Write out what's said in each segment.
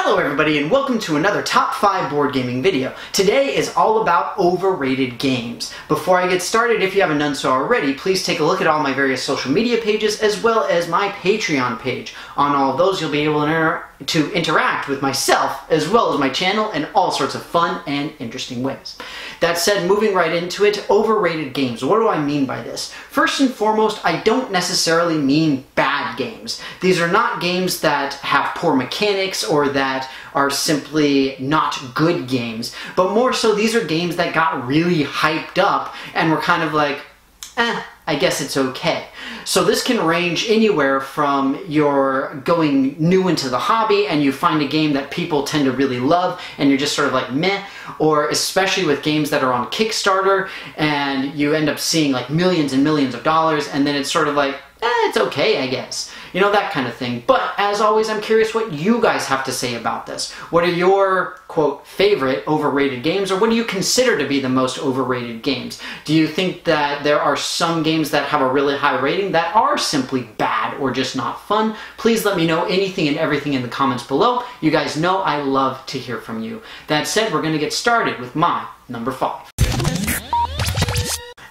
Hello everybody and welcome to another Top 5 board gaming video. Today is all about overrated games. Before I get started, if you haven't done so already, please take a look at all my various social media pages as well as my Patreon page. On all of those you'll be able to interact with myself as well as my channel in all sorts of fun and interesting ways. That said, moving right into it, overrated games. What do I mean by this? First and foremost, I don't necessarily mean bad games. These are not games that have poor mechanics or that are simply not good games, but more so these are games that got really hyped up and were kind of like, I guess it's okay. So this can range anywhere from you're going new into the hobby and you find a game that people tend to really love and you're just sort of like meh, or especially with games that are on Kickstarter and you end up seeing like millions and millions of dollars and then it's sort of like, it's okay, I guess. You know, that kind of thing. But as always, I'm curious what you guys have to say about this. What are your, quote, favorite overrated games, or what do you consider to be the most overrated games? Do you think that there are some games that have a really high rating that are simply bad or just not fun? Please let me know anything and everything in the comments below. You guys know I love to hear from you. That said, we're going to get started with my number 5.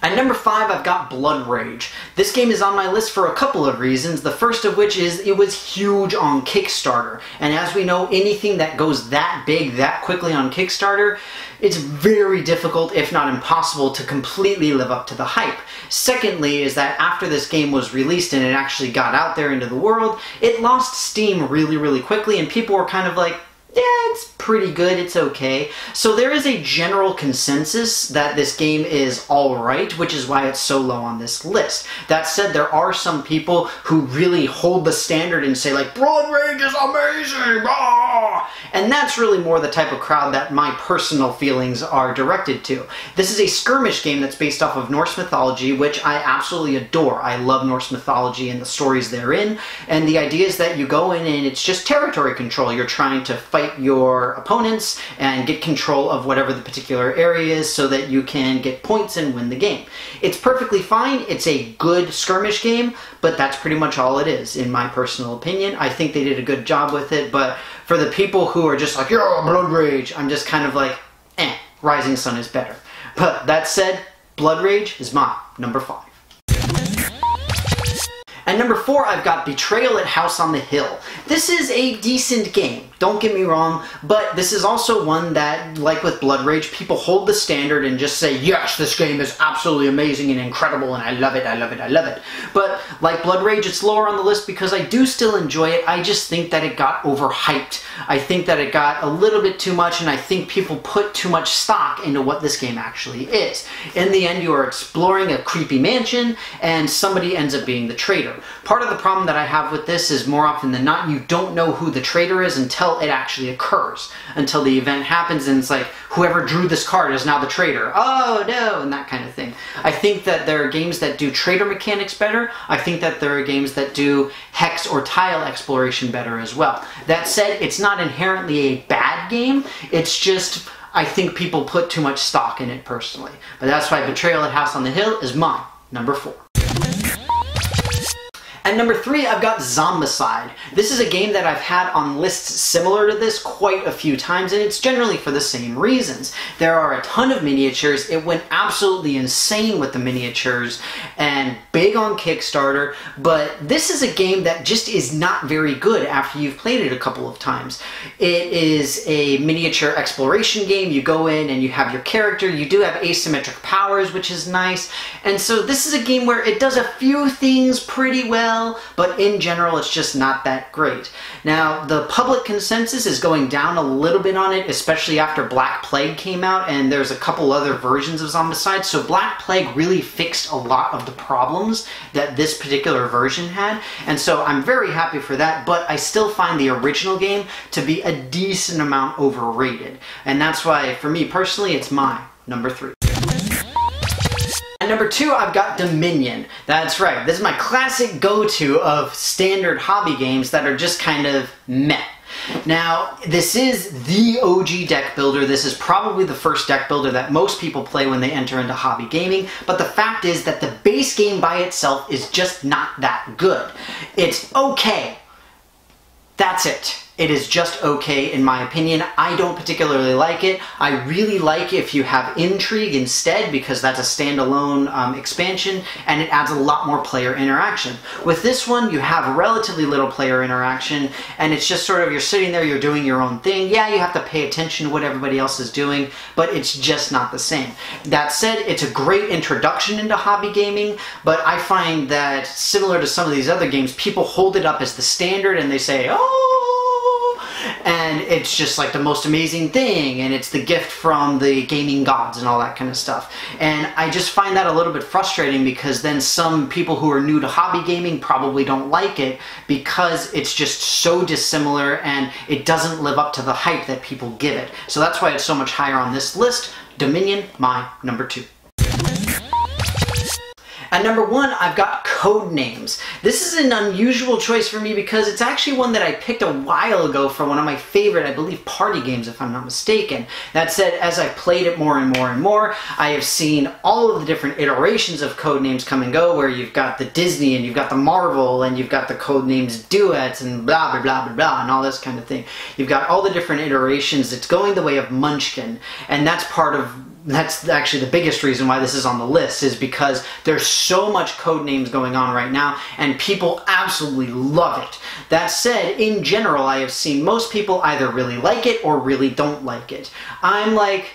At number 5, I've got Blood Rage. This game is on my list for a couple of reasons, the first of which is it was huge on Kickstarter. And as we know, anything that goes that big that quickly on Kickstarter, it's very difficult, if not impossible, to completely live up to the hype. Secondly is that after this game was released and it actually got out there into the world, it lost steam really quickly and people were kind of like, yeah, it's pretty good, it's okay. So there is a general consensus that this game is alright, which is why it's so low on this list. That said, there are some people who really hold the standard and say like, Blood Rage is amazing! Ah! And that's really more the type of crowd that my personal feelings are directed to. This is a skirmish game that's based off of Norse mythology, which I absolutely adore. I love Norse mythology and the stories therein, and the idea is that you go in and it's just territory control. You're trying to fight your opponents and get control of whatever the particular area is so that you can get points and win the game. It's perfectly fine. It's a good skirmish game, but that's pretty much all it is, in my personal opinion. I think they did a good job with it, but for the people who are just like, yeah, Blood Rage, I'm just kind of like, Rising Sun is better. But that said, Blood Rage is my number 5. At number 4, I've got Betrayal at House on the Hill. This is a decent game, don't get me wrong, but this is also one that, like with Blood Rage, people hold the standard and just say, yes, this game is absolutely amazing and incredible and I love it, I love it, I love it. But like Blood Rage, it's lower on the list because I do still enjoy it. I just think that it got overhyped. I think that it got a little bit too much and I think people put too much stock into what this game actually is. In the end, you are exploring a creepy mansion and somebody ends up being the traitor. Part of the problem that I have with this is more often than not, you don't know who the traitor is until it actually occurs. Until the event happens and it's like, whoever drew this card is now the traitor. Oh no, and that kind of thing. I think that there are games that do traitor mechanics better. I think that there are games that do hex or tile exploration better as well. That said, it's not inherently a bad game. It's just, I think people put too much stock in it personally. But that's why Betrayal at House on the Hill is my number 4. At number 3, I've got Zombicide. This is a game that I've had on lists similar to this quite a few times, and it's generally for the same reasons. There are a ton of miniatures. It went absolutely insane with the miniatures and big on Kickstarter, but this is a game that just is not very good after you've played it a couple of times. It is a miniature exploration game. You go in and you have your character. You do have asymmetric powers, which is nice, and so this is a game where it does a few things pretty well, but in general it's just not that great. Now the public consensus is going down a little bit on it, especially after Black Plague came out, and there's a couple other versions of Zombicide, so Black Plague really fixed a lot of the problems that this particular version had, and so I'm very happy for that, but I still find the original game to be a decent amount overrated, and that's why for me personally it's my number 3. At number 2, I've got Dominion. That's right, this is my classic go-to of standard hobby games that are just kind of meh. Now, this is the OG deck builder. This is probably the first deck builder that most people play when they enter into hobby gaming, but the fact is that the base game by itself is just not that good. It's okay. That's it. It is just okay in my opinion. I don't particularly like it. I really like if you have intrigue instead, because that's a standalone expansion and it adds a lot more player interaction. With this one, you have relatively little player interaction and it's just sort of you're sitting there, you're doing your own thing. Yeah, you have to pay attention to what everybody else is doing, but it's just not the same. That said, it's a great introduction into hobby gaming, but I find that similar to some of these other games, people hold it up as the standard and they say, oh, and it's just like the most amazing thing, and it's the gift from the gaming gods and all that kind of stuff. And I just find that a little bit frustrating, because then some people who are new to hobby gaming probably don't like it because it's just so dissimilar and it doesn't live up to the hype that people give it. So that's why it's so much higher on this list. Dominion, my number 2. At number 1, I've got Codenames. This is an unusual choice for me because it's actually one that I picked a while ago for one of my favorite, I believe, party games, if I'm not mistaken. That said, as I've played it more and more and more, I have seen all of the different iterations of Codenames come and go, where you've got the Disney and you've got the Marvel and you've got the Codenames duets and blah, blah, blah, blah, blah, and all this kind of thing. You've got all the different iterations. It's going the way of Munchkin, and that's actually the biggest reason why this is on the list, is because there's so much Codenames going on right now and people absolutely love it. That said, in general, I have seen most people either really like it or really don't like it. I'm like,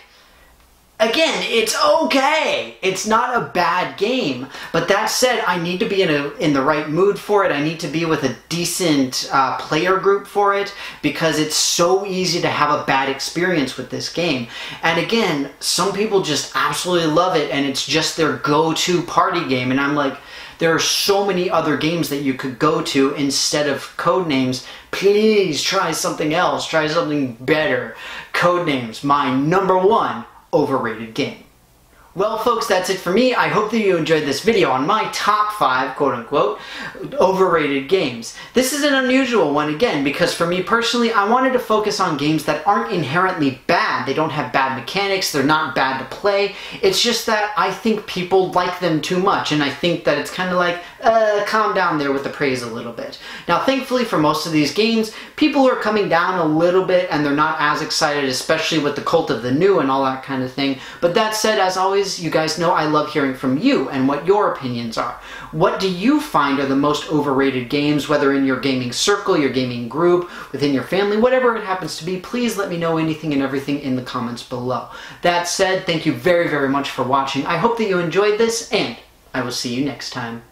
again, it's okay. It's not a bad game. But that said, I need to be in the right mood for it. I need to be with a decent player group for it, because it's so easy to have a bad experience with this game. And again, some people just absolutely love it and it's just their go-to party game. And I'm like, there are so many other games that you could go to instead of Codenames. Please try something else. Try something better. Codenames, my number 1 overrated game. Well, folks, that's it for me. I hope that you enjoyed this video on my top 5, quote-unquote, overrated games. This is an unusual one, again, because for me personally, I wanted to focus on games that aren't inherently bad. They don't have bad mechanics. They're not bad to play. It's just that I think people like them too much, and I think that it's kind of like, calm down there with the praise a little bit. Now, thankfully, for most of these games, people are coming down a little bit, and they're not as excited, especially with the cult of the new and all that kind of thing. But that said, as always, you guys know I love hearing from you and what your opinions are. What do you find are the most overrated games, whether in your gaming circle, your gaming group, within your family, whatever it happens to be? Please let me know anything and everything in the comments below. That said, thank you very, very much for watching. I hope that you enjoyed this, and I will see you next time.